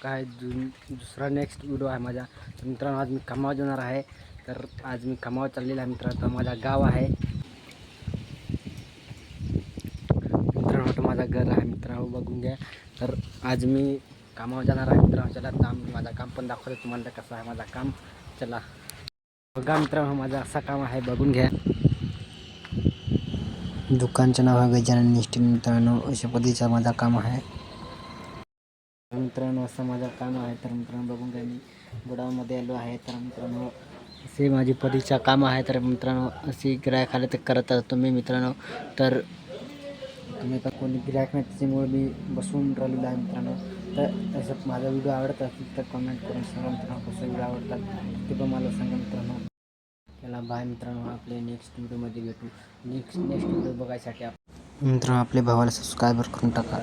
आपका है दुसरा नेक्स्ट व्हिडिओ आहे माझा. तर मित्रांनो आज मी कामावर जाणार आहे. तर आज मी कामावर चाललेला आहे मित्रांनो. तर माझा गाव आहे मित्रांनो, तो माझा घर आहे मित्रांनो, बघून घ्या. तर आज मी कामावर जाणार आहे मित्रांनो. चला आता माझा काम पण दाखवतो तुम्हाला कसं आहे माझा काम. चला बघा मित्रांनो, माझं असं काम आहे, बघून घ्या. दुकानचं नाव आहे गजानन स्टील मित्रांनो. अशा पद्धतीचं माझं काम आहे मित्रांनो. असं माझं काम आहे. तर मित्रांनो बघून घ्या, मी गोडाऊनमध्ये आलो आहे. तर मित्रांनो असे माझी पद्धतीचं काम आहे. तर मित्रांनो असे गिऱ्हाईक आले तर करत असतो मी मित्रांनो. तर तुम्ही आता कोणी गिऱ्हाईक नाही त्याच्यामुळे मी बसून राहिलेलो आहे मित्रांनो. तर असं माझा व्हिडिओ आवडत असेल तर कमेंट करून सांगा मित्रांनो, कसं व्हिडिओ आवडतात ते पण मला सांगा मित्रांनो. त्याला बाय मित्रांनो, आपले नेक्स्ट व्हिडिओमध्ये भेटू. नेक्स्ट व्हिडिओ बघायसाठी मित्रांनो आपल्या भावाला सबस्क्राईबर करून टाका.